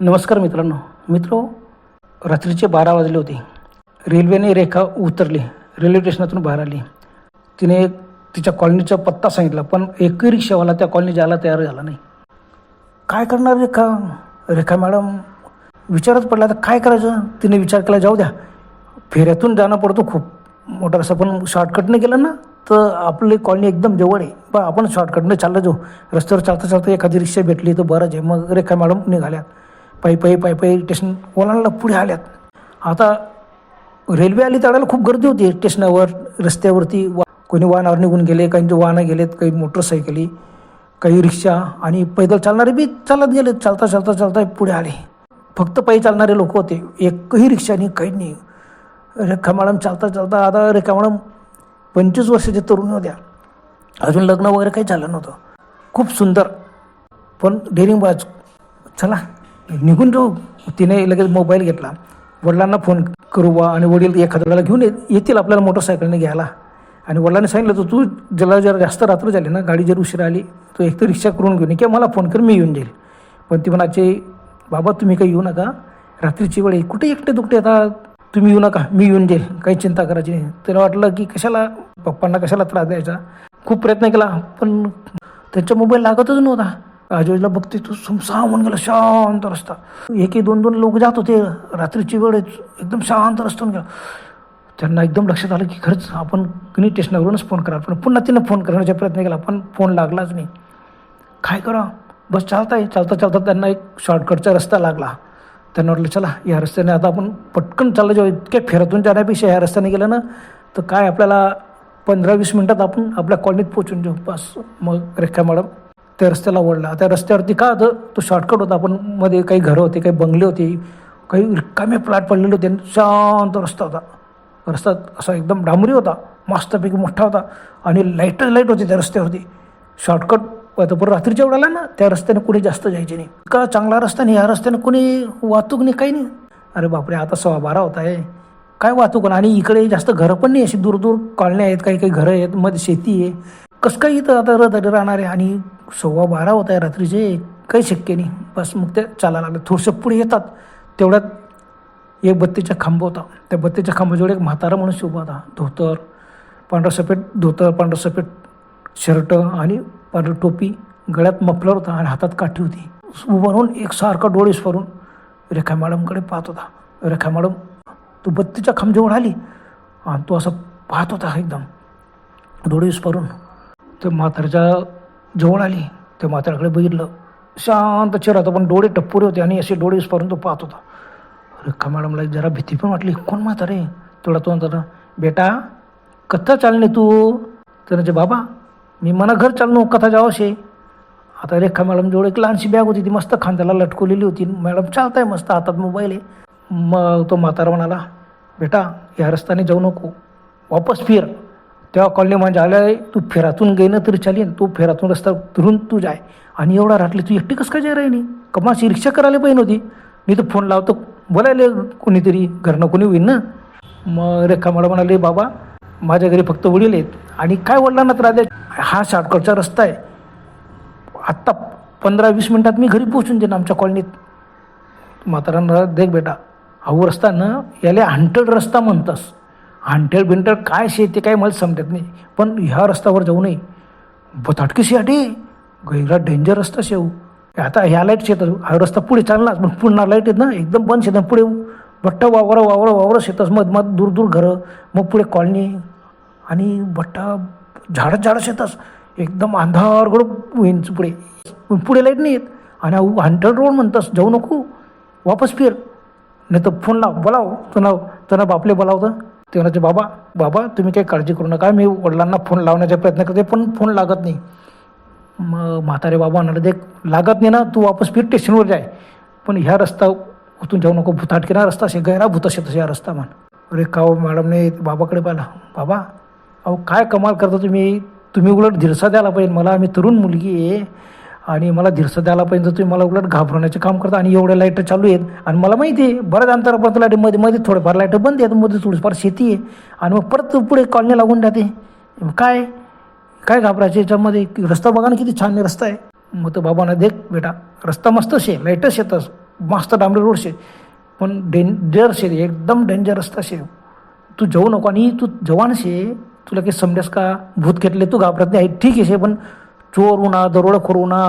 नमस्कार मित्र, रात्रीचे 12 वाजले होते. रेल्वेने रेखा उतरली. रेल्वे स्टेशनातून बाहेर आली. तिने तिच्या कॉलनीचा पत्ता सांगितला, पण एकही रिक्षावाला त्या कॉलनी जायला तयार झाला नाही. काय करणार रेखा मॅडम विचारच पडला. तर काय करायचं? तिने विचार केला, जाऊ द्या, फेऱ्यातून जाणं पडतो खूप मोठं. असं पण शॉर्टकटने गेलं ना तर आपली कॉलनी एकदम जवळ आहे. बा आपण शॉर्टकटने चाललं जाऊ. रस्त्यावर चालता एखादी रिक्षा भेटली तर बरंच आहे. मग रेखा मॅडम निघाल्यात. पायी स्टेशन ओलांडला, पुढे आल्यात. आता रेल्वे आली त्यावेळेला खूप गर्दी होती स्टेशनावर. रस्त्यावरती कोणी वाहनावर निघून गेले, काही वाहनं गेलेत, काही मोटरसायकली, काही रिक्षा आणि पैदल चालणारे बी चालत गेलेत. चालता पुढे आले. फक्त पायी चालणारे लोक होते. एकही रिक्षा नाही, काही नाही. रेखा मॅडम चालता आता रेखा मॅडम 25 वर्षाच्या तरुणी होत्या. अजून लग्न वगैरे काही झालं नव्हतं. खूप सुंदर पण डेअरिंगबाज. चला निघून जाऊ. तिने लगेच मोबाईल घेतला. वडिलांना फोन करू बा, आणि वडील एखाद्याला घेऊन येतील आपल्याला मोटरसायकलने घ्यायला. आणि वडिलांनी सांगितलं, तर तू जरा जास्त रात्र झाली ना, गाडी जर उशिरा आली तर एक तर रिक्षा करून घेऊन किंवा मला फोन कर, मी येऊन जाईल. पण ती म्हणायचे, बाबा तुम्ही काही येऊ नका, रात्रीची वेळ आहे, कुठे एकटे दुकटे आता, तुम्ही येऊ नका, मी येऊन जाईल, काही चिंता करायची नाही. त्याला वाटलं की कशाला पप्पांना कशाला त्रास द्यायचा. खूप प्रयत्न केला पण त्यांचा मोबाईल लागतच नव्हता. आजूबाजूला बघते तू सुमसाम होऊन गेला. शांत रस्ता. एक दोन लोक जात होते. रात्रीची वेळ एकदम शांत रस्त्यावर गेला. त्यांना एकदम लक्षात आलं की खरंच आपण कुणी स्टेशनवरूनच फोन करा. पण पुन्हा तिनं फोन करण्याचा प्रयत्न केला, पण फोन लागलाच नाही. काय करा, बस चालता त्यांना एक शॉर्टकटचा रस्ता लागला. त्यांना वाटलं चला या रस्त्याने आता आपण पटकन चाललं जाऊ. इतक्या फेऱ्यातून जाण्यापेक्षा ह्या रस्त्याने गेलं ना तर काय आपल्याला 15-20 मिनटात आपण आपल्या कॉलनीत पोचून जाऊ. बस मग रेखा मॅडम त्या रस्त्याला वळला. त्या रस्त्यावरती का होतं, तो शॉर्टकट होता. पण मध्ये काही घरं होते, काही बंगले होते, काही रिकामे प्लॉट पडलेले होते. शांत रस्ता होता. रस्ता असा एकदम डांबरी होता, मस्तपैकी मोठा होता, आणि लाईट होती त्या रस्त्यावरती. शॉर्टकट आता पण रात्रीच्या वेळेला ना त्या रस्त्याने कोणी जास्त जायचे नाही. इतका चांगला रस्ता नाही, ह्या रस्त्याने कोणी वाहतूक नाही, काही नाही. अरे बापरे, आता 12:15 होत आहे, काय वाहतूक. आणि इकडे जास्त घरं पण नाही, अशी दूर कॉलन्या आहेत, काही घरं आहेत, मध्ये शेती आहे. कसं काही इथं आता रहदारी राहणार आहे. आणि 12:15 होत आहे रात्रीचे, काही शक्य नाही. बस मग ते चालायला लागले. थोडंसं पुढे येतात तेवढ्यात एक बत्तीचा खांब होता. त्या बत्तीच्या खांबाजवळ एक म्हातारा मनुष्य उभा होता. पांढरं सफेद शर्ट आणि पांढरी टोपी, गळ्यात मफलर होता आणि हातात काठी होती. उभा राहून एकसारखा डोळे विस्फारून रेखा मॅडमकडे पाहत होता. रेखा मॅडम तो बत्तीच्या खांबजवळ आली आणि तो असं पाहत होता एकदम डोळे विस्फारून. ते म्हाताऱ्याच्या जवळ आली. त्या म्हाताऱ्याकडे बघितलं. शांत चेहरा होता, पण डोळे टप्पुरे होते आणि असे डोळे विस्फारून तो पाहत होता. रेखा मॅडमला जरा भीती पण वाटली. कोण म्हातारे? थोडा तो म्हणता, बेटा कथा चालणे तू? तर बाबा मी मना घर चालणं, कथा जावं शे. आता रेखा मॅडम जवळ एक लहानशी बॅग होती, ती मस्त खांद्याला लटकवलेली होती. मॅडम चालताय मस्त, हातात मोबाईल आहे. मग तो म्हातारा म्हणाला, बेटा या रस्त्याने जाऊ नको, वापस फिर. तेव्हा कॉलनी म्हणजे आल्या, तू फेरातून गेलं तरी चालेल, तू फेरातून रस्ता फिरून तू जाय. आणि एवढा रात्री तू एकटी कसं काय जाय राहिली? कमाशी रिक्षा करायला पाहिजे होती. मी तर फोन लावतो, बोलायला कोणीतरी, घरनं कोणी होईल ना. मग रेखा मॅडम म्हणाले, बाबा माझ्या घरी फक्त वडील आहेत आणि काय वडिलांना त्रास द्या. हा शॉर्टकटचा रस्ता आहे, आत्ता 15-20 मिनटात मी घरी पोचून देईन आमच्या कॉलनीत. म्हातारांना, देख बेटा, हा रस्ता ना याला हंटेड रस्ता म्हणतास. हंटेड काय ते काय मला समजत नाही, पण ह्या रस्त्यावर जाऊ नये. बताटकीशी अटे गैरा डेंजर रस्ता शेव. आता ह्या लाईट शेतात हा रस्ता पुढे चालणार, पण पुन्हा लाईट आहेत ना एकदम बंद शेतात. पुढे भट्टा वावरं शेतात, मध दूर घरं, मग पुढे कॉलनी आणि भट्टा झाडं शेतास. एकदम अंधारगड होईन पुढे लाईट नाही येत. आणि हंटेड रोड म्हणतास, जाऊ नको, वापस फिर, नाही तर फोन बोलाव त्यांना बापले बोलावतं. ते म्हणायचे, बाबा तुम्ही काही काळजी करू नका, मी वडिलांना फोन लावण्याचा प्रयत्न करते, पण फोन लागत नाही. मग म्हातारे बाबा म्हणाले, देख लागत नाही ना, तू वापस फिर, स्टेशनवर जाय, पण ह्या रस्ता उतून जाऊ नको, भुताटकीना रस्ता असे, गैरा भूत असे तसे हा रस्ता म्हण. अरे का मॅडमने बाबाकडे पाहिला. बाबा अहो काय कमाल करता तुम्ही उलट धीरसा द्यायला पाहिजे मला. मी तरुण मुलगी आहे आणि मला धीरसा द्यायला पाहिजे. तुम्ही मला उलट घाबरवण्याचे काम करता. आणि एवढ्या लाईट चालू आहेत आणि मला माहिती आहे बऱ्याच अंतरापर्यंत लाईट मध्ये थोडेफार लाईट बंद आहेत, मध्ये थोडीफार शेती आहे आणि मग परत पुढे कॉलनी लागून जाते. काय घाबरायचे याच्यामध्ये? रस्ता बघा ना किती छान रस्ता आहे. मग तो बाबांना, देख बेटा रस्ता मस्त शे, लाईटच येतच, मस्त डांबरी रोड शे, पण डेंजर शे, एकदम डेंजर रस्ता शे. तू जाऊ नको. आणि तू जवान शे, तुला काही समजेस का भूत घेतले तू घाबरत नाही ठीक आहे शे, पण चोर उन्हा दरोडेखोर उन्हा,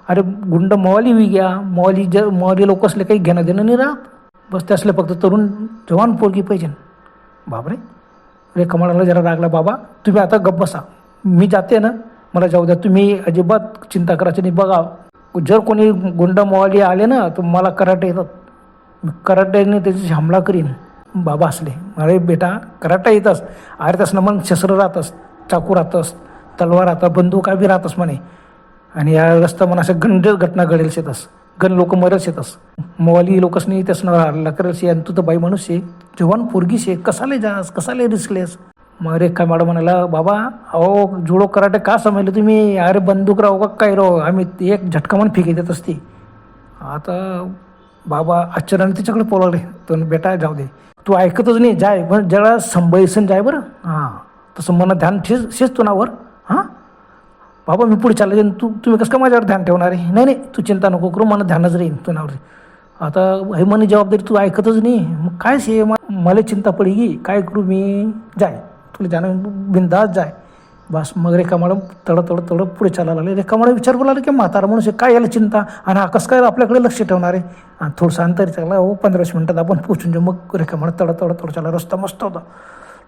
अरे गुंड मवाली होई गया. मवाली लोक असले काही घेणं देणं नाही राहत. बस ते असले फक्त तरुण जवान पोरगी पाहिजे. बापरे, रे कमाडाला जरा रागला. बाबा तुम्ही आता गप्प बसा, मी जाते ना, मला जाऊ द्या, तुम्ही अजिबात चिंता करायची नाही. बघा जर कोणी गुंड मवाली आले ना तर मला कराटे येतात, कराट्याने त्याची हमला करीन. बाबा असले, अरे बेटा कराटा येतस, अरे तस ना मग शस्त्र राहतस, चाकू राहतस, तलवार राहतात, बंदूक बी राहतस म्हणे. आणि या रस्ता म्हणा असं गंड घटना घडेल शेतस, गण लोक मरत शेतस, मवाली लोकच नाही त्यास हल्ला करेल शे. आणि तू तर बाई माणूस शे, जवान पोरगी शे, कसाले जास, कसाले रिस्कलेस. मग रेखा मॅडम म्हणाला, बाबा अहो जुडो कराटे का समजले तुम्ही, अरे बंदूक राहू का काय राहू, आम्ही एक झटका म्हणून फेकी देत असते. आता बाबा आश्चर्याने तिच्याकडे पोलावले. तर बेटा जाऊ दे, तू ऐकतच नाही, जाय पण जरा संभयसन जाय बरं. हां तसं मना ध्यान शेच तुनावर. हां बाबा मी पुढे चालले जाईन, तुम्ही कसं काय माझ्यावर ध्यान ठेवणार आहे. नाही तू चिंता नको करू, मला ध्यानच राहीन तुनावर. आता हे म्हणे जबाबदारी तू ऐकतच नाही, मग काय शे मला चिंता पडी गी, काय करू मी. जाय तुला जाणं बिंदास जाय. बस मग रेखा मॅडम तड पुढे चालायला लागले. रेखा मॅडम विचार बोलायला की म्हातारा म्हणून काय याला चिंता, आणि हा कसं काय आपल्याकडे लक्ष ठेवणार आहे. आणि थोडंसं अंतरी चालला, हो 15 मिनटात आपण पोचून जाऊ. मग रेखा मॅडम तड चालला. रस्ता मस्त होता,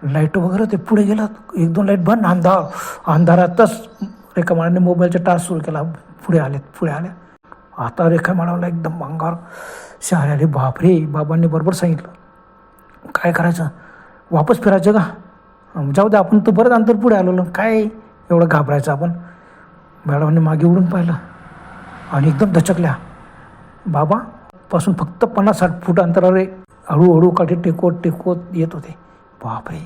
लाईट वगैरे ते पुढे गेला, 1-2 लाईट बंद, अंधारातच रेखा मॅडमने मोबाईलचा टार्च सुरू केला. पुढे आल्या. आता रेखा मॅडमला एकदम अंगावर शहारे आले. बापरे, बाबांनी बरोबर सांगितलं, काय करायचं, वापस फिरायचं का, जाऊ दे आपण तर बरंच अंतर पुढे आलो, काय एवढं घाबरायचं आपण. मॅडमने मागे उडून पाहिलं आणि एकदम दचकल्या. बाबापासून फक्त 50-60 फूट अंतरावर हळूहळू काठी टेकवत येत होते. बापरे,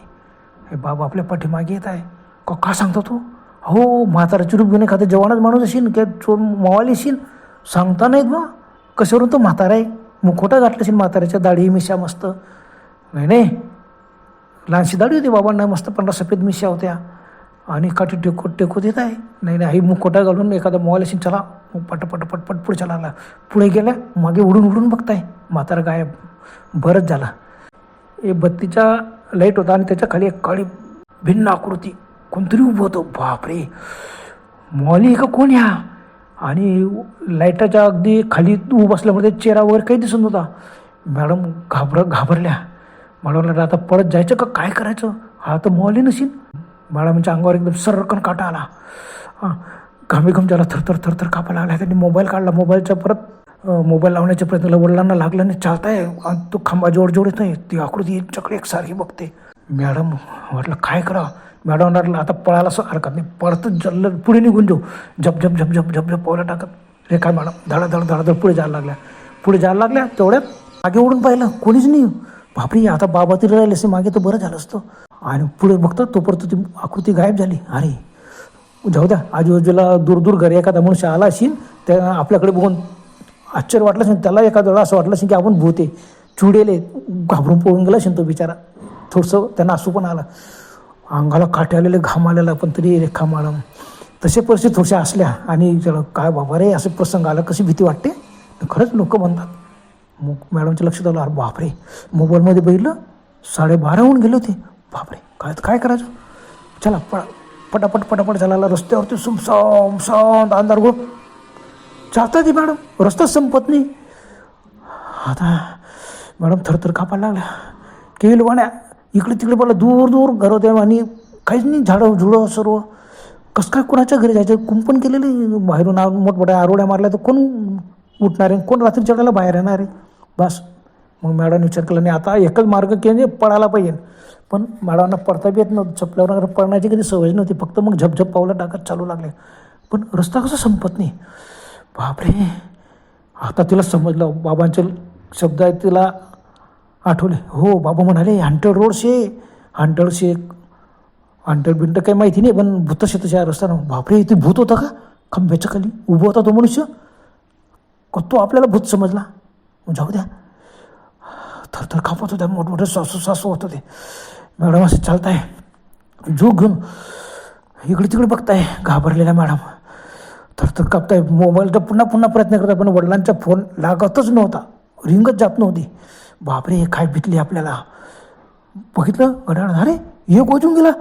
हे बाबा आपल्या पाठीमागे येत आहे का सांगतो तू. हो म्हाताराची रूप घेऊन एखादा जवानच माणूस असेल, की चोर मवाली असेल, सांगता नाहीत बा. कशावरून तो म्हातारा आहे, मुखोटा घातला असेल, म्हाताऱ्याच्या दाढी मिशा मस्त. नाही लहानशी दाढी होती बाबांना, मस्त 15 सफेद मिशा होत्या, आणि काठी टेकवत येत आहे. नाही मुखोटा घालून एखादा मवाली असेल. चला पटपट पुढे चला. पुढे गेल्या, मागे उडून बघताय, म्हातारा गायब. बरंच झाला. एक बत्तीचा लाईट होता आणि त्याच्या खाली एक काळी भिन्न आकृती कोणतरी उभं होतं. बापरे, मवाली का कोण ह्या. आणि लाईटाच्या अगदी खाली उभं असल्यामुळे चेहरा वगैरे काही दिसत नव्हता. मॅडम घाबरल्या. मॅडमला आता पळत जायचं का काय करायचं, हा तर मवाली नसेल. मॅडमच्या अंगावर एकदम सर्रकन काटा आला. घाम झाला, थरथर कापायला लागला. त्यांनी मोबाईल काढला. मोबाईल लावण्याच्या प्रयत्नाला वडिलांना लागलं नाही, चालताय, आणि तो खांबा जोड येत नाही. ती आकृती चक्र एकसारखी बघते. मॅडम म्हटलं काय करा. मॅडम आता पळायला असं हरकत नाही, पळतच जल्ल पुढे निघून जाऊ. झप पावलं टाकत रेखा मॅडम धड पुढे जायला लागल्या. तेवढ्यात मागे उडून पाहिलं, कोणीच नाही. बापरे, आता बाबा तरी राहिले असे मागे, तर बरं झालं असतं. आणि पुढे बघतात तोपर्यंत ती आकृती गायब झाली. अरे जाऊ द्या, आजूबाजूला दूर घरी एखादा मनुष्य आला असेल, त्या आपल्याकडे बघून आश्चर्य वाटलं असेल, त्याला एखाद्या वेळा असं वाटलं असेल की आपण भूते चुडेले, घाबरून पळून गेला असेल तो बिचारा. थोडंसं त्यांना असू पण आला, अंगाला काटे आलेले, घाम आलेला. पण तरी रेखा मॅडम तसे परिस्थिती थोड्याशा असल्या, आणि चला काय बाबा रे, असे प्रसंग आला, कशी भीती वाटते. खरंच लोक म्हणतात. मग मॅडमच्या लक्षात आलं, अरे बापरे, मोबाईलमध्ये बघितलं 12:30 होऊन गेले होते. बापरे, काय करायचं. चला पटापट चालायला. रस्त्यावरती सुमसाम अंधार गो चालता ती मॅडम, रस्ताच संपत नाही. आता मॅडम थरथर कापायला लागल्या. केलवाण्या इकडे तिकडे बोला, दूर घर होते, आणि काहीच नाही, झाडं सर्व. कसं काय कोणाच्या घरी जायचं, कुंपण केलेले, बाहेरून मोठमोठ्या आरोड्या मारल्या, तर कोण उठणार आहे, कोण रात्रीच्या वेळेला बाहेर येणार आहे. बस मग मॅडम विचार केला, नाही आता एकच मार्ग केले, पळायला पाहिजे. पण मॅडमना पडता बी येत नव्हतं, चपल्यावर पडण्याची कधी सवय नव्हती, फक्त मग झपझप पावलं टाकत चालू लागले. पण रस्ता कसा संपत नाही. बापरे, आता तिला समजलं, बाबांचे शब्द आहेत तिला आठवले. हो बाबा म्हणाले, हंटर रोड शे, हंटर बिंट काही माहिती नाही, पण भूतशेतशा रस्ता ना. बापरे, इथे भूत होता का, खांब्याच्या खाली उभं होता तो मनुष्य, तो आपल्याला भूत समजला. जाऊ द्या, थरथर कापत होत्या, मोठमोठे सासू होत होते. मॅडम असं चालताय, झोक घेऊन इकडे तिकडे बघताय, घाबरलेल्या मॅडम थरथर कापताय. मोबाईलचा पुन्हा प्रयत्न करताय, पण वडिलांचा फोन लागतच नव्हता. रिंगच जात नव्हती. बापरे, हे काय भीतली आपल्याला. बघितलं घड्याळ, अरे एक वाजून गेला.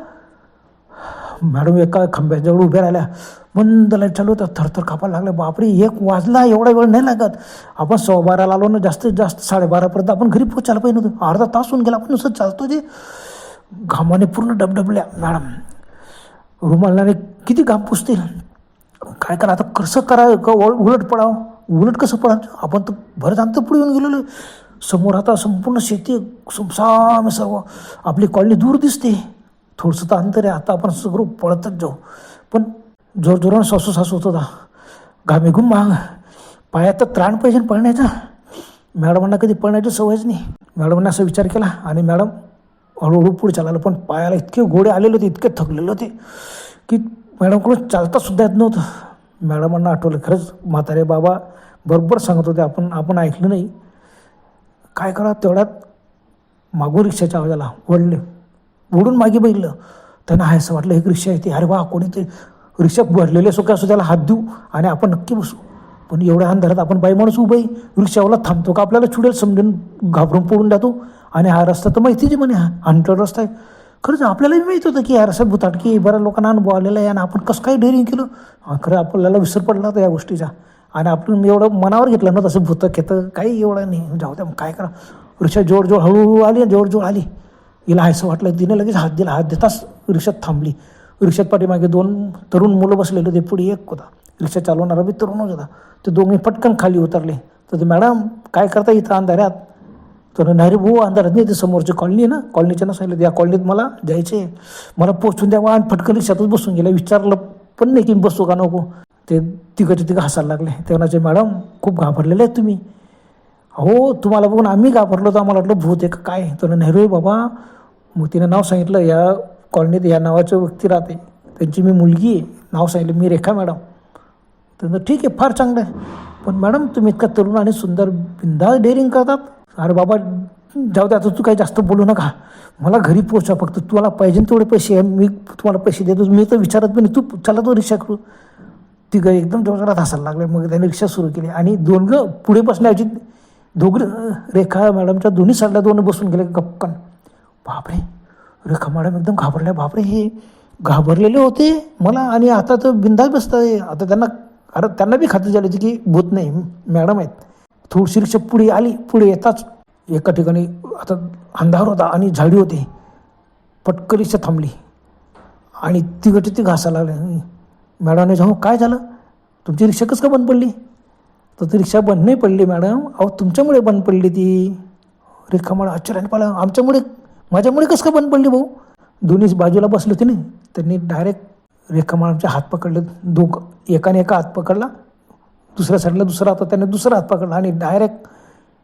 मॅडम एका खांब्याजवळ उभ्या राहिल्या, मंद लाईट चालू होतं, थरथर कापायला लागलं. बापरे, 1 वाजला, एवढा वेळ नाही लागत. आपण 12:15 आलो ना, जास्तीत जास्त 12:30पर्यंत आपण घरी पोचायला पाहिजे नव्हतं. अर्धा तास होऊन गेला. आपण नुसतं चालतो जे घामाने पूर्ण डबडबल्या. मॅडम रुमालाने किती घाम पुसतील. काय करा आता, कसं करा का उलट पडावं. उलट कसं पडावं, आपण तर भरत अंतर पुढे येऊन गेलेलो. समोर आता संपूर्ण शेती सुमसाम, सर्व आपली कॉलनी दूर दिसते. थोडंसं तर अंतर आहे. आता आपण सगळं पळतच जाऊ. पण जोरजोरानं सासू होत होता. घामेघूम माग, पायात तर त्राण पाहिजे पळण्याचा. मॅडमांना कधी पळण्याची सवयच नाही. मॅडमांना असा विचार केला आणि मॅडम हळूहळू पुढे चालायला. पण पायाला इतके घोडे आलेले होते, इतके थकलेले होते की मॅडमकडून चालतासुद्धा येत नव्हतं. मॅडमांना आठवलं, खरंच म्हातारे बाबा बरोबर सांगत होते, आपण ऐकलं नाही. काय करा, तेवढ्यात मागून रिक्षाच्या आवाजाला वळले. ओढून मागे बघितलं, त्यांना आहे असं वाटलं एक रिक्षा येते. अरे वा, कोणीतरी रिक्षा भरलेले असो काय असो, त्याला हात देऊ आणि आपण नक्की बसू. पण एवढ्या अंधारात आपण बाई माणूस उभं आहे, रिक्षावाला थांबतो का आपल्याला छुडेल समजून घाबरून पडून जातो. आणि हा रस्ता तर माहितीच आहे म्हणे, हा अंतर रस्ता आहे. खरंच आपल्यालाही माहीत होतं की या रस्त्यात भुताटकी, बऱ्याच लोकांना अनुभव आलेला आहे. आणि आपण कसं काय डेअरिंग केलं. खरं आपल्याला विसर पडला होता या गोष्टीचा. आणि आपण एवढं मनावर घेतलं ना, तसं भूतं खेतं काही एवढं नाही. जाऊ द्या, काय करा. रिक्षा जोडजोड हळूहळू आली, जोडजोड आली. हिला असं वाटलं, तिने लगेच हात दिला. हात देताच रिक्षात थांबली. रिक्षात पाठीमागे 2 तरुण मुलं बसलेले होते, पुढे एक होता. रिक्षा चालवणारा बी तरुणच होता. ते दोघे पटकन खाली उतरले. तर ते, मॅडम काय करता इथं अंधाऱ्यात. तर नाही रे भाऊ, अंधारात नाही, ते समोरची कॉलनी आहे ना, कॉलनीच्या नसायला या कॉलनीत मला जायचे, मला पोचून द्यावा. आणि फटकन रिक्षातच बसून गेला. विचारलं पण नाही की बसू का नको. ते तिघं हसायला लागले. ते म्हणायचे, मॅडम खूप घाबरलेले आहेत तुम्ही. हो, तुम्हाला बघून आम्ही घाबरलो, तर आम्हाला वाटलं भूत आहे का काय. तर नाही रे बाबा. मग तिने नाव सांगितलं, या कॉलनीत या नावाचं व्यक्ती राहते, त्यांची मी मुलगी आहे. नाव सांगितलं, मी रेखा मॅडम. तर ठीक आहे, फार चांगलं आहे. पण मॅडम तुम्ही इतका तरुण आणि सुंदर बिंदास डेअरिंग करतात. अरे बाबा जाऊ दे, आता तू काही जास्त बोलू नका. मला घरी पोचा फक्त. तुम्हाला पाहिजे तेवढे पैसे मी तुम्हाला पैसे देतो. मी तर विचारत पण नाही, तू चला तो रिक्षा करू. ती गाई एकदम जोरात हसायला लागले. मग त्याने रिक्षा सुरू केली आणि दोघं पुढे बसण्याची रेखा मॅडमच्या दोन्ही साईडला 2 बसून गेले गप्पन. बापरे, रेखा मॅडम एकदम घाबरल्या. बापरे, हे घाबरलेले होते मला आणि आता तर बिंदास बसत आहे. आता त्यांना बी खात्री झाली होती की भूत नाही, मॅडम आहेत. थोडीशी रिक्षा पुढे आली. पुढे येताच एका ठिकाणी आता अंधार होता आणि झाडी होती. पटकन रिक्षा थांबली आणि तिघं घासायला लागले. मॅडमने जाऊ, काय झालं, तुमची रिक्षा कसं का बंद पडली. तर ती रिक्षा बंद नाही पडली मॅडम, अहो तुमच्यामुळे बंद पडली ती. रेखा मॅडम आश्चर्याने पाहिलं, आमच्यामुळे, माझ्यामुळे कसं का बंद पडली भाऊ. दोन्ही बाजूला बसले होते ना, त्यांनी डायरेक्ट रेखा मॅडमचे हात पकडले. एकाने एका हात पकडला, दुसऱ्या साईडला दुसरा हात, त्याने दुसरा हात पकडला आणि डायरेक्ट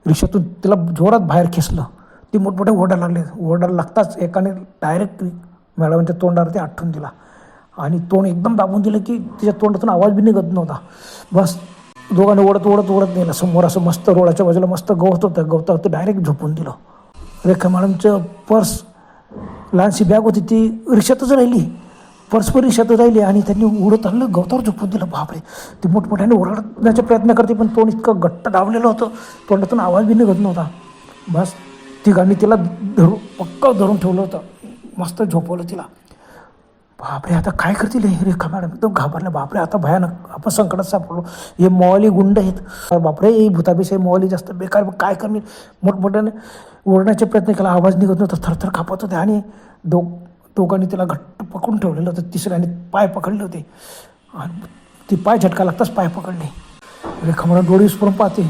रिक्षातून तिला जोरात बाहेर खेचलं. ती मोठमोठे ओरडायला लागले. ओरडायला लागताच एकाने डायरेक्ट मॅडमच्या तोंडावरती आठवून दिला आणि तोंड एकदम दाबून दिलं की तिच्या तोंडातून आवाज बी निघत नव्हता. बस दोघांनी ओढत नेलं. समोर असं मस्त रोडाच्या बाजूला मस्त गवत होतं, गवतावरती डायरेक्ट झोपून दिलं. रेखा मॅडमचं पर्स, लहानशी बॅग होती ती रिक्षातच राहिली. पर्स पण रिक्षातच राहिली आणि त्यांनी उडत आणलं, गवतावर झोपून दिलं. बापरे, ती मोठमोठ्याने ओरडण्याचा प्रयत्न करते पण तोंड इतकं घट्ट दाबलेलं होतं, तोंडातून आवाज बी निघत नव्हता. बस तिघांनी तिला पक्का धरून ठेवलं होतं, मस्त झोपवलं तिला. बापरे, आता काय करतील हे. रेखा मॅडम एकदम घाबरल्या. बापरे, आता भयानक आपण संकटात सापडलो. हे मवाली गुंड आहेत. बापरे, हे भूतापेक्षा मवाली जास्त बेकार. काय करणे. मोठमोठ्याने ओरडण्याचा प्रयत्न केला, आवाज निघत नव्हता, थरथर कापत होते. आणि दोघांनी तिला घट्ट पकडून ठेवलेलं होतं. तिसऱ्याने पाय पकडले होते आणि ती पाय झटका लागताच पाय पकडले. रेखा मॅडम डोळे विस्फोरून पाहते.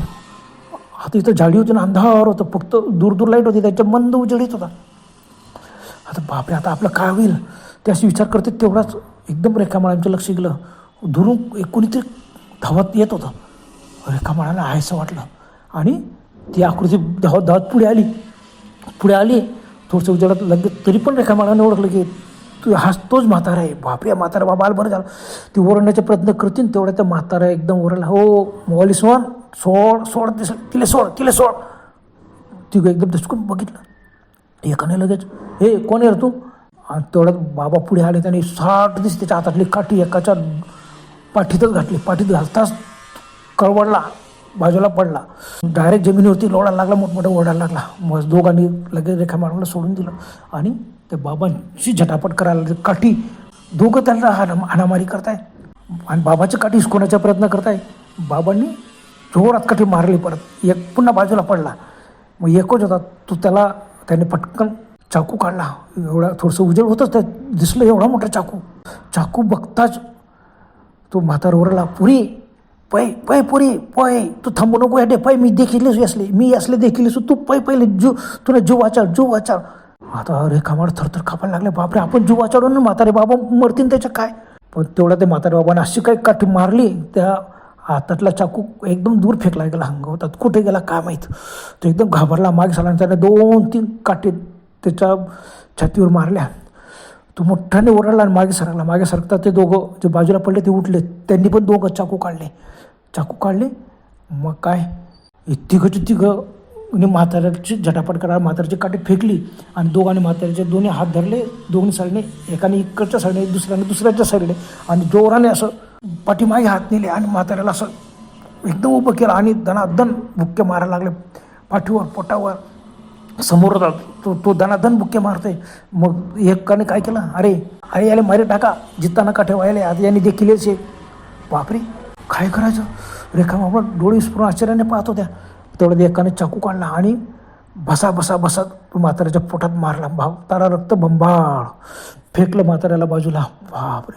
आता इथं झाडी होती ना, अंधार होतं, फक्त दूर लाईट होती, त्याच्या मंद उजेड येत होता. आता बापरे, आता आपलं काय होईल त्याशी विचार करते. तेवढाच एकदम रेखा मॅडमचं लक्ष गेलं. दुरून कोणीतरी धावत येत होतं. रेखा मॅडमला आहेसं वाटलं आणि ती आकृती धावत पुढे आली थोडंसं उजेडात लगेच. तरी पण रेखा मॅडमने ओळखलं की तोच म्हातारा आहे. बापरे, म्हातारा बाबा आलं, बरं झालं. ती ओरडण्याचा प्रयत्न करतील तेवढ्या त्या म्हातारा एकदम ओरडला, हो मवाली सोड तिला सोड. ती एकदम दचकून बघितलं. एकाने लगेच, हे कोण आहे रे तू. आणि तेवढ्यात बाबा पुढे आले. त्यांनी साठ दिसते त्याच्या हातातली काठी एकाच्या पाठीतच घातली. पाठीत घालताच कळवडला. बाजूला पडला, डायरेक्ट जमिनीवरती लोळायला लागला, मोठमोठा ओढायला लागला. मग दोघांनी लगेच रेखा मॅडमला सोडून दिलं आणि ते बाबांची झटापट करायला लागली. काठी दोघं त्यांना हाणामारी करताय आणि बाबाची काठी हिसकवण्याचा प्रयत्न करताय. बाबांनी जोरात काठी मारली, परत एक पुन्हा बाजूला पडला. मग एकच होता तो, त्याने पटकन चाकू काढला. एवढा थोडंसं उजेड होतंच त्या दिसलं, एवढा मोठा चाकू बघताच तो म्हातारा ओरडला, पुरी पै पै पुरी पै, तू थांबू नको याडे, पै मी असले देखील तू पै पहिले तुला जीव वाचाळ. आता रेखा मॅडम थरथर कापायला लागले. बापरे, आपण जीव वाचाडून म्हातारे बाबा मरतील त्याच्या काय. पण तेवढा ते म्हातारे बाबांना अशी काही काठी मारली, त्या हातातला चाकू एकदम दूर फेकला गेला, अंगवतात कुठे गेला काय माहीत. तो एकदम घाबरला, मागे झाला आणि त्याने 2-3 काठी त्याच्या छातीवर मारल्या. तो मोठ्याने ओरडला आणि मागे सरकता ते दोघं जे बाजूला पडले ते उठले. त्यांनी पण दोघं चाकू काढले. मग काय, तिघं म्हाताऱ्याची झटापट करा, म्हाताऱ्याची काठी फेकली आणि दोघांनी म्हाताऱ्याचे दोन्ही हात धरले, दोन्ही साईडने, एकाने इकडच्या साईडने, दुसऱ्याने दुसऱ्याच्या साईडने, आणि जोराने असं पाठीमागे हात नेले आणि म्हाताऱ्याला असं एकदम उभं केलं आणि दणादण बुक्के मारायला लागले पाठीवर, पोटावर. समोर तो दणादण बुक्के मारतोय. मग एकाने काय केलं, अरे याला मारे टाका, जिताना काठे व्हायला आता यांनी देखील. बापरे, काय करायचं. रेखा बाबा डोळे विस्फोरून आश्चर्याने पाहत होत्या. तेवढ्या एकाने चाकू काढला आणि बसा तो म्हाताऱ्याच्या पोटात मारला. तारा रक्त बंबाळ फेकलं म्हाताऱ्याला बाजूला. बापरे,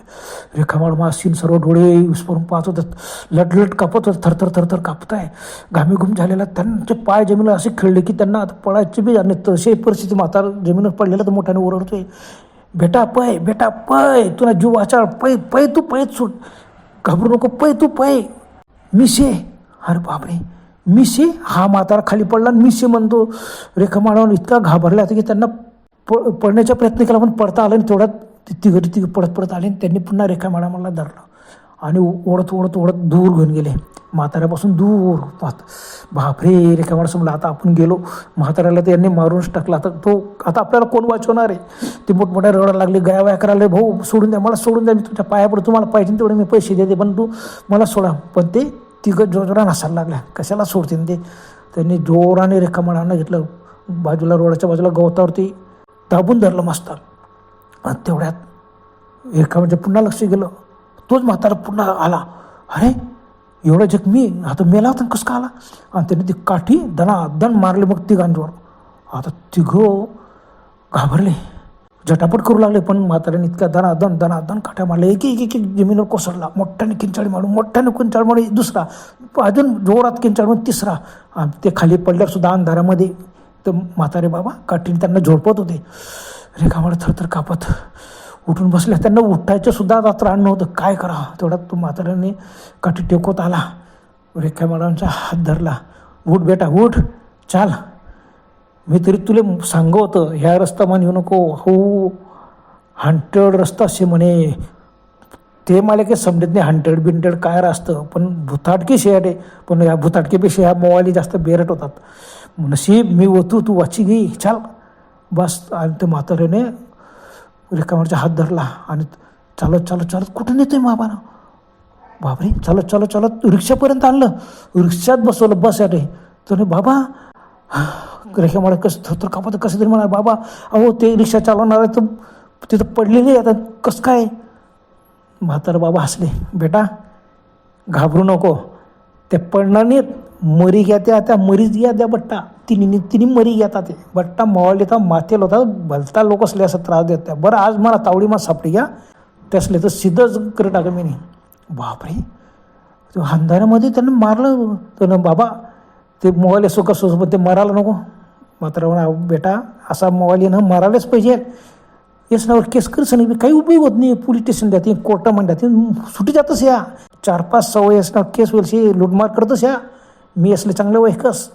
रेखा मॅडम सीन सर्व डोळे विस्फोरून पाहत होतात. लटलट कापत होत, थरथर कापताय. घामीघूम झालेला त्यांचे पाय जमिनीला असे खेळले की त्यांना आता पळायची बी आणि तशी परिस्थिती. म्हातारा जमिनीवर पडलेला तर मोठ्याने ओरडतोय, बेटा पै तुला जीव वाचाळ, पै तू सूट, घाबरू नको, तू पै मिशे. अरे बापरे, मिशे. हा म्हातारा खाली पडला आणि मिशे म्हणतो. रेखा मॅडम इतका घाबरला होता की त्यांना पडण्याचा प्रयत्न केला, पण पडता आलं. आणि तेवढ्यात तिघं पडत आले आणि त्यांनी पुन्हा रेखा मॅडमला धरलं आणि ओढत दूर घेऊन गेले, म्हाताऱ्यापासून दूर. बापरे, रेखा मॅडम समजलं आता आपण गेलो. म्हाताऱ्याला त्यांनी मारूनच टाकला. आता आपल्याला कोण वाचवणार आहे. ते मोठमोठ्या रडायला लागले, गयावया करायला, भाऊ सोडून द्या, मला सोडून द्या, मी तुमच्या पायापुढे, तुम्हाला पाहिजे तेवढे मी पैसे देते, पण तू मला सोडा. पण ते तिघं जोराने हसायला लागल्या, कशाला सोडतील ते. त्यांनी जोराने रेखा मॅडमला घेतलं, बाजूला रोडाच्या बाजूला गवतावरती दाबून धरलं मस्त. आणि तेवढ्यात रेखा म्हणजे पुन्हा लक्ष गेलं, तोच म्हातारा पुन्हा आला. अरे एवढा जखमी, आता मेला होता कसं का आला. आणि त्याने ती काठी दणादण मारली मग तिघांवर. आता तिघं घाबरले, झटापट करू लागले. पण म्हाताऱ्याने इतक्या दणादण काठ्या मारल्या, एक जमिनीवर कोसळला. मोठ्याने किंचाळी मारून दुसरा, अजून जोरात किंचाळी मारून तिसरा. ते खाली पडल्यावर सुद्धा अंधारामध्ये तर म्हातारे बाबा काठीने त्यांना झोडपत होते. रेखा मॅडम थरथर कापत उठून बसल्या. त्यांना उठायचं सुद्धा आता त्राण नव्हतं, काय करा. तेवढ्यात तो म्हाताऱ्याने काठी टेकवत आला, रेखा मॅडमचा हात धरला. उठ बेटा उठ, चाल, मी तरी तुले सांगत होतं ह्या रस्ता म्हणे येऊ नको, हो हंटेड रस्ता असे म्हणे. ते मला काही समजत नाही, हंटेड काय असतं, पण भुताटकी शेयाटे. पण या भुताटकीपेक्षा ह्या मोवाली जास्त बेरट होतात. नशीब मी होतो, तू वाची घे, चाल बस. आणि ते म्हाताऱ्याने रेखामॅडमचा हात धरला आणि चालत कुठं नेतोय बाबांना. बापरे, चालत रिक्षापर्यंत आणलं, रिक्षात बसवलं, बस याटे. तर बाबा, रेखा मॅडम कसं कापत कसं तरी म्हणा, बाबा अहो ते रिक्षा चालवणार आहे तर तिथं पडलेली आता कसं काय. म्हातारा बाबा हसले, बेटा घाबरू नको, ते पडणार नाहीत, मरी घ्या त्या मरीच घ्या त्या बट्टा. तिन्ही मरी घ्या ते बट्टा मवाले तर माथेल होता, भलता लोक असले असं त्रास देत. बरं आज मला तावडी मा सापडी घ्या ते असले तर सिद्धच करे टाका मी नाही. बापरे, ते अंधारामध्ये त्यांना मारलं. तर बाबा ते मोबाईल असो कसं पण ते मरायला नको. मात्र म्हणा, बेटा असा मोबाईल येणं मारायलाच पाहिजे. येस नावर केस करस नाही, काही उपयोग होत नाही. पोलीस स्टेशन द्या, कोर्टा म्हणतात, सुटी जातच या 4-5 सवय नाव केस होईल, लुटमार करतच या. मी असले चांगले वय कस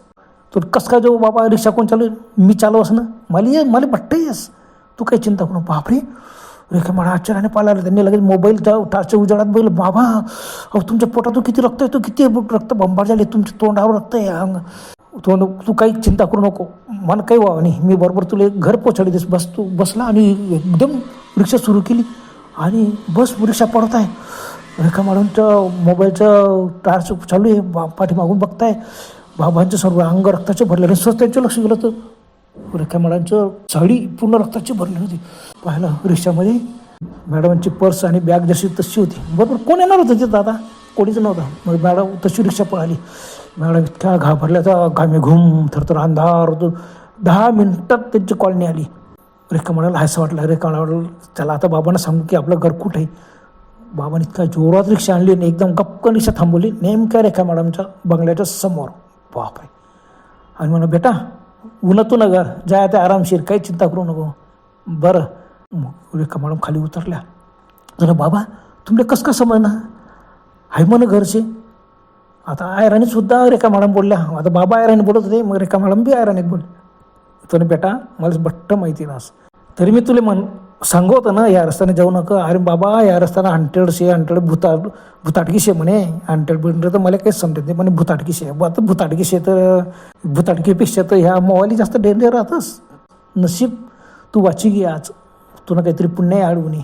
तू कसं काय जाऊ बाबा, रिक्षा कोण चालू, मी चालू असं ना, मला बट्ट येस, तू काही चिंता करू. बापरे, रेखा मला आश्चर्याने पाहिलं. त्यांनी लगेच मोबाईल टाचच्या उजाडात बघितलं. बाबा अहो तुमच्या पोटातून किती रक्त येतो, किती रक्त बंबाळ झाले, तुमच्या तोंडावर रक्त आहे. तू काही चिंता करू नको, मला काही व्हावं नाही, मी बरोबर तुला घर पोचाडी देस. बस तू बसला आणि एकदम रिक्षा सुरू केली आणि बस रिक्षा पडत आहे. रेखा मॅडमच्या मोबाईलचं टार्च चालू आहे, पाठीमागून बघताय बाबांचं सर्व अंग रक्ताचे भरलेले. स्वतः त्यांचं लक्ष गेलं तर रेखा मॅडमचं साडी पूर्ण रक्ताची भरलेली होती. पाहिलं रिक्षामध्ये मॅडमची पर्स आणि बॅग जशी तशी होती. बरोबर कोण येणार होतं तिथं दादा? कोणीच नव्हतं. मग मॅडम तशी रिक्षा पळाली. मॅडम इतक्या घाबरल्याचा घामे घुम थरथर अंधार होतो. 10 मिनिटात त्यांची कॉलनी आली. रेखा मॅडमला हायसं वाटलं. रेखा मॅडम त्याला आता बाबांना सांगू की आपलं घर कुठं आहे. बाबांनी इतका जोरात रिक्षा आणली आणि एकदम गपकन रिक्षा थांबवली नेमक्या रेखा मॅडमच्या बंगल्याच्या समोर. बापरे. आणि म्हणा बेटा उन्हातू नका जाय आता आरामशीर, काही चिंता करू नको. बरं. मग रेखा मॅडम खाली उतरल्या. जरा बाबा तुमले कसं का समजणार आहे म्हणे घरचे. आता आयराणीसुद्धा रेखा मॅडम बोलल्या. आता बाबा आयराणी बोलत होते, मग रेखा मॅडम बी आयराणीत बोलले. तर बेटा मला बट्ट माहिती ना असं तरी मी तुला सांगू होतं ना या रस्त्याने जाऊ नका. अरे बाबा या रस्त्याला हंटेड भुताटकी शे म्हणे. हंटेड बिंटेड तर मला काहीच समजत नाही, पण भुताटकी शे. आता भुताटकी शे तर भुताटकीपेक्षा तर ह्या मोबाईली जास्त डेंजर राहतच. नशीब तू वाची घे आज, तुला काहीतरी पुण्य अडवून ये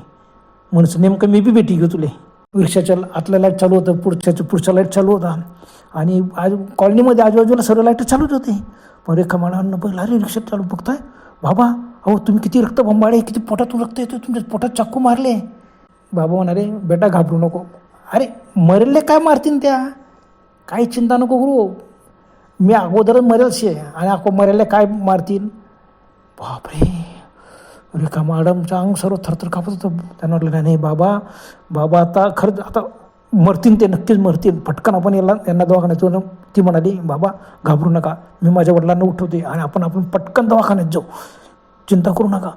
म्हणून नेमकं मी बी भेटी घेऊ तुले. रिक्षाच्या आतल्या लाईट चालू होतं, पुढच्या लाईट चालू होता आणि आज कॉलनीमध्ये आजूबाजूला सर्व लाईट चालूच होते. पण रेखा मॅडमनं बघ अरे रिक्षात चालू बघताय बाबा अहो तुम्ही किती रक्त बंबाळे, किती पोटातून रक्त येतो, तुमच्या पोटात चाकू मारले. बाबा म्हणाले बेटा घाबरू नको. अरे मरेलले काय मारतीन त्या, काही चिंता नको करू, मी अगोदरच मरेल शे आणि मरेलले काय मारतील. बापरे. रेखा मॅडमचं अंग सर्व थरथर कापत होतं. त्यांना म्हटलं नाही बाबा आता खरंच आता मरतील, ते नक्कीच मरतील. पटकन आपण यांना दवाखान्यात. ती म्हणाली बाबा घाबरू नका, मी माझ्या वडिलांना उठवते आणि आपण पटकन दवाखान्यात जाऊ, चिंता करू नका.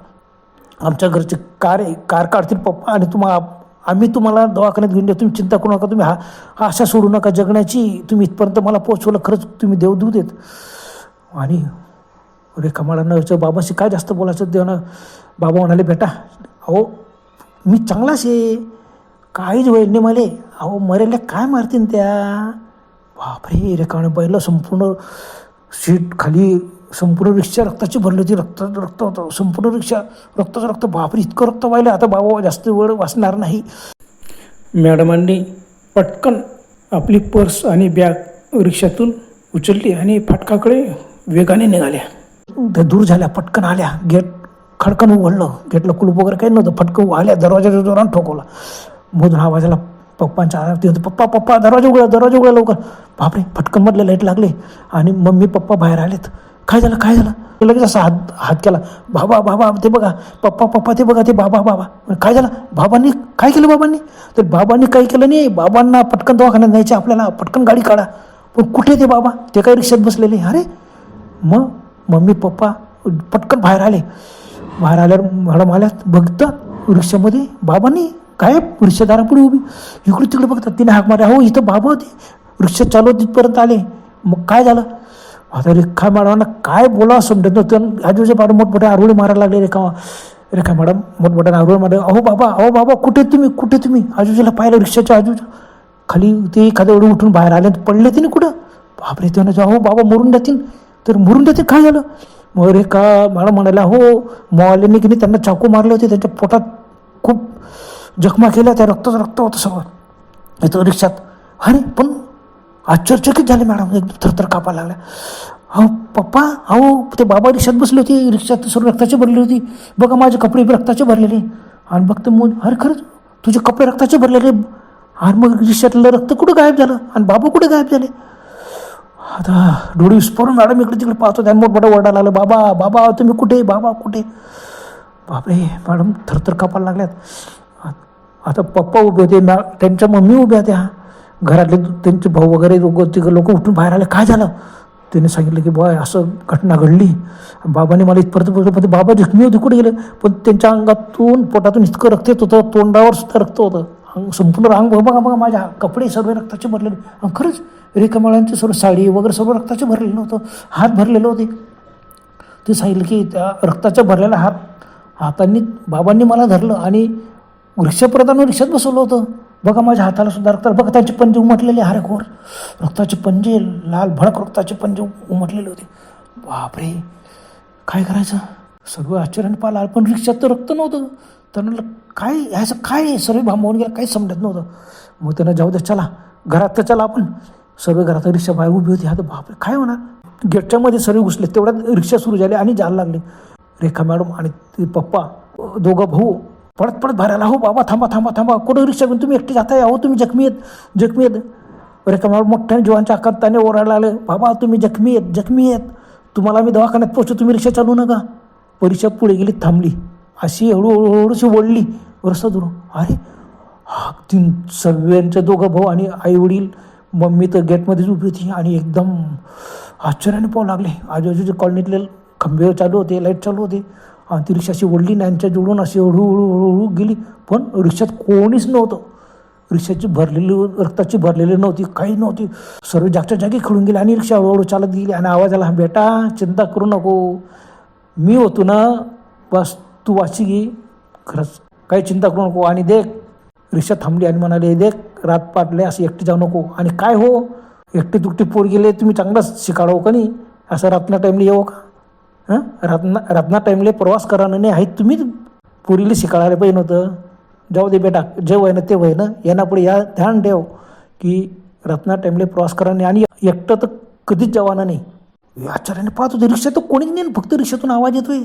आमच्या घरचे कार काढतील पप्पा आणि आम्ही तुम्हाला दवाखान्यात घेऊन जाऊ, तुम्ही चिंता करू नका. तुम्ही हा आशा सोडू नका जगण्याची. तुम्ही इथपर्यंत मला पोचवलं, खरंच तुम्ही देवदूत आहेत. आणि रेखा मॅडमनं बाबाशी काय जास्त बोलायचं देणं. बाबा म्हणाले बेटा अहो मी चांगलाच आहे, काहीच होईल नाही मला. अहो मरेल काय मारतील त्या. बापरे. रेखाने पाहिलं संपूर्ण सीट खाली संपूर्ण रिक्षा रक्ताची भरली होती. रक्त होतं संपूर्ण रिक्षा, रक्त. बापरे इतकं रक्त वाहिलं. आता बाबा जास्त वेळ वाचणार नाही. मॅडमांनी पटकन आपली पर्स आणि बॅग रिक्षातून उचलली आणि फाटकाकडे वेगाने निघाल्या. दूर झाल्या, पटकन आल्या. गेट खडकन उघडलं. गेटला कुलूप वगैरे काही नव्हतं. फटकन आल्या, दरवाजाच्या जोरानं ठोकवला. मधून आवाजाला पप्पांच्या आरती होते. पप्पा दरवाजा उघडा लवकर. बापरे. फटकन मधले लाईट लागले आणि मम्मी पप्पा बाहेर आलेत. काय झालं लगेच असा हात केला. बाबा ते बघा, पप्पा ते बघा, ते बाबा काय झालं. बाबांनी काय केलं. तर बाबांनी काही केलं नाही. बाबांना पटकन दवाखान्यात न्यायचे आपल्याला, पटकन गाडी काढा. पण कुठे ते बाबा, ते काही रिक्षात बसलेले. अरे मग मम्मी पप्पा पटकन बाहेर आल्यावर मॅडम आल्यात. बघतात रिक्षामध्ये बाबांनी काय रिक्षादारापुढे उभी इकडे तिकडे बघतात. तिने हाक मारे. हो इथं बाबा होते, रिक्षा चालू तिथपर्यंत आले. मग काय झालं. आता रेखा मॅडमांना काय बोलावं समजत नव्हतं. आजूबाजूच्या मॅडम मोठमोठ्या आरोळी मारायला लागले. रेखा मॅडम मोठमोठ्या आरोळी मारले. अहो बाबा कुठे तुम्ही आजूबाजूला पाहिलं रिक्षाच्या आजूबाजू खाली. ते एखाद्या वेळी उठून बाहेर आले पडले तिने कुठं. बापरे. ते म्हणायचं अहो बाबा मरून जातील. काय झालं. मग रेखा मॅडम म्हणाल्या हो मॉलने की नाही त्यांना चाकू मारले होते, त्यांच्या पोटात खूप जखमा केल्या, त्या रक्त होतं सगळं इथं रिक्षात. अरे पण आश्चर्यचकित झाले मॅडम, एकदम थरथर कापायला लागल्या. अहो पप्पा ते बाबा रिक्षात बसले होते, रिक्षात सर्व रक्ताची भरली होती. बघा माझे कपडे बी रक्ताचे भरलेले. आणि बघते अरे खरंच तुझे कपडे रक्ताचे भरलेले. आणि मग रिक्षातलं रक्त कुठं गायब झालं आणि बाबा कुठे गायब झाले. आता डोळे विस्फोरून मॅडम इकडे तिकडे पाहतो. त्यांना मोठमोठा ओरडा लागला. बाबा तुम्ही कुठे. बापरे. मॅडम थरथर कापायला लागल्यात. आता पप्पा उभे होते, त्यांच्या मम्मी उभ्या त्या. घरातले त्यांचे भाऊ वगैरे लोक उठून बाहेर आले. काय झालं. त्यांनी सांगितलं की बॉय असं घटना घडली. बाबांनी मला इथपर्यंत बोललं, पण ते बाबा जखमी होते कुठे गेले. पण त्यांच्या अंगातून पोटातून इतकं रक्त येत होतं, तोंडावर सुद्धा रक्त होतं. संपूर्ण अंग बघा माझ्या कपडे सर्व रक्ताचे भरलेले. खरंच रेखा मॅडमचे सर्व साडी वगैरे सर्व रक्ताचे भरलेलं नव्हतं. हात भरलेले होते. ते सांगितलं की त्या रक्ताच्या भरलेल्या हातांनी बाबांनी मला धरलं आणि रिक्षात बसवलं होतं. बघा माझ्या हाताला सुद्धा रक्त. बघा त्यांचे पंजे उमटलेले, हरेखोर रक्ताचे पंजे, लाल भडक रक्ताचे पंजे उमटलेले होते. बापरे. काय करायचं. सर्व आश्चर्याने पाहिला, पण रिक्षात तर रक्त नव्हतं. तर म्हणलं काय ह्याचं काय आहे, सर्व भांबवून गेला, काही समजत नव्हतं. मग त्यांना जाऊ दे, चला घरात तर चला आपण. सर्व घरात रिक्षा बाहेर उभी होती. आता बापरे काय होणार. गेटच्या मध्ये सर्व घुसले, तेवढ्यात रिक्षा सुरू झाली आणि जायला लागले. रेखा मॅडम आणि ते पप्पा दोघं भाऊ पडत पडत भरायला, हो बाबा थांबा थांबा थांबा, कुठं रिक्षा घेऊन तुम्ही एकटे जाताय, अहो तुम्ही जखमी आहेत जखमी आहेत. रेखा मॅडम मोठ्याने जीवांच्या आकाराने ओरडायला लागले, बाबा तुम्ही जखमी आहेत जखमी आहेत, तुम्हाला मी दवाखान्यात पोहोचतो, तुम्ही रिक्षा चालू नका. परीक्षा पुढे गेली, थांबली, अशी हळूहळूशी ओढली रस्ता दुरून. अरे हा तीन सर्वांचे दोघं भाऊ आणि आई वडील, मम्मी तर गेटमध्येच उभी होती आणि एकदम आश्चर्याने पाहू लागले. आजूबाजूच्या कॉलनीतले खंबे चालू होते, लाईट चालू होते आणि ती रिक्षाशी ओढली ना, यांच्या जोडून अशी हळूहळू गेली. पण रिक्षात कोणीच नव्हतं. रिक्षाची भरलेली रक्ताची भरलेली नव्हती, काही नव्हती. सर्व जागच्या जागी खडून गेले आणि रिक्षा हळूहळू चालत गेली. आणि आवाज आला, बेटा चिंता करू नको, मी होतो ना, बस तू वाची घे, खरंच काही चिंता करू नको. आणि देख रिक्षा थांबली आणि म्हणाले, देख रात पाटले, असे एकटे जाऊ नको. आणि काय हो एकटे तुकटे पोर गेले, तुम्ही चांगलाच शिकाडो का नाही, असं रातना टाईमला येऊ का. हां रातना टाईमले प्रवास करायला नाही आहेत, तुम्ही पोरीला शिकायला पाहिजे नव्हतं. जाऊ दे बेटा, जे वय ना ते वय ना, यांना पुढे या ध्यान ठेव की रातना टाईमले प्रवास करा नाही आणि एकटं तर कधीच जवाना नाही. आश्चर्याने पाहत होते, रिक्षा तर कोणीच नाही, फक्त रिक्षातून आवाज येतोय.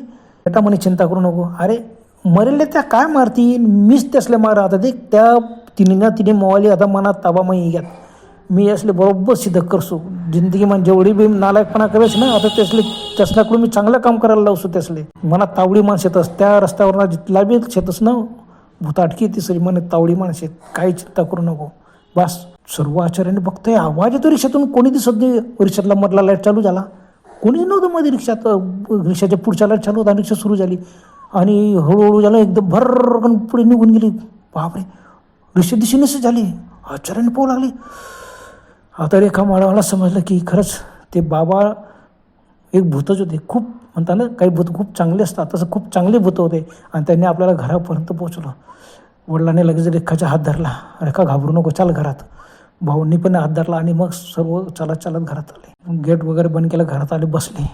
बेटा म्हणे चिंता करू नको, अरे मरेल त्या काय मारतील, मीच त्यासले मार. आता ते त्या तिने मोवाली आता मनात ताबा मग घ्यात, मी असले बरोबर सिद्ध करसो. जिंदगी म्हणजे जेवढी बी नालायकपणा करायची ना, आता त्यासल्याकडून मी चांगलं काम करायला लावसो. त्यासले मनात तावडी माणसं येतच, त्या रस्त्यावर जिथला बी शेतच ना भूताटकी तिसरी मनात तावडी माणसं आहेत, काही चिंता करू नको. बस सर्व आश्चर्याने बघतोय, आवाज येतो रिक्षातून, कोणी दिसत नाही. रिक्षातला मधला लाईट चालू झाला, कोणीच नव्हतं मध्ये रिक्षात. रिक्षाच्या पुढच्या लाईट चालू होता आणि रिक्षा सुरू झाली आणि हळूहळू झालं, एकदम भरकन पुढे निघून गेली. बापरे रिक्षा दिशेनेच झाली. आश्चर्याने पाहू लागली. आता रेखा मला समजलं की खरंच ते बाबा एक भूतच होते. खूप म्हणता ना, काही भूत खूप चांगले असतात, तसं खूप चांगले भूत होते. आणि त्यांनी आपल्याला घरापर्यंत पोहोचवलं. वडिलांनी लगेच रेखाचा हात धरला, रेखा घाबरू नको, चाल घरात. भाऊंनी पण हात धरला आणि मग सर्व चालत घरात आले. गेट वगैरे बंद केलं, घरात आले, बसले.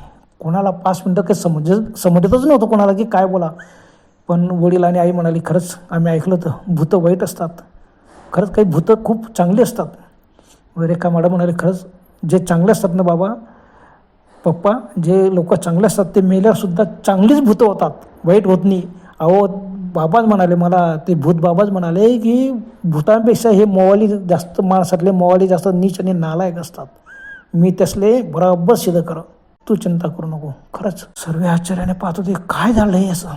कोणाला 5 मिनटं काही समजतच नव्हतं कोणाला की काय बोला. पण वडील आणि आई म्हणाली, खरंच आम्ही ऐकलं तर भूतं वाईट असतात, खरंच काही भूतं खूप चांगली असतात. रेखा मॅडम म्हणाले, खरंच जे चांगले असतात ना बाबा पप्पा, जे लोक चांगले असतात ते मेल्यावरसुद्धा चांगलीच भूतं होतात, वाईट होत नाही. अहो बाबाच म्हणाले मला, ते भूत बाबाच म्हणाले की भूतांपेक्षा हे मोवाली जास्त, माणसातले मोवाली जास्त नीच आणि नालायक असतात. मी त्यासले बरोबर सिद्ध कर, तू चिंता करू नको. खरंच सर्व आश्चर्याने पाहत होते, काय झालं आहे असं.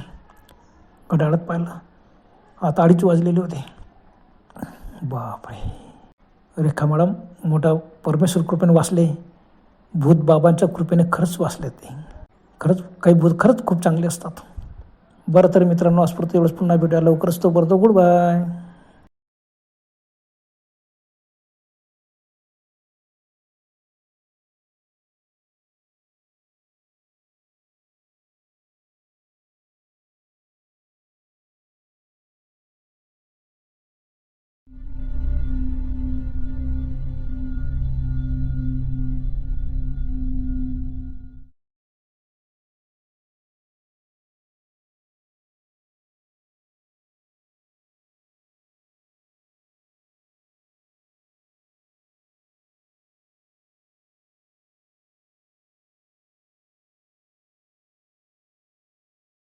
घड्याळात पाहिलं, आता 2:30 वाजलेले होते. बापरे. रेखा मॅडम मोठा परमेश्वर कृपेने वाचले, भूत बाबांच्या कृपेने खरंच वाचले. ते खरंच काही भूत खरंच खूप चांगले असतात. बरं तर मित्रांनो, आजपर्यंत एवढंच. पुन्हा भेटूया लवकरच. तो बरं, गुड बाय.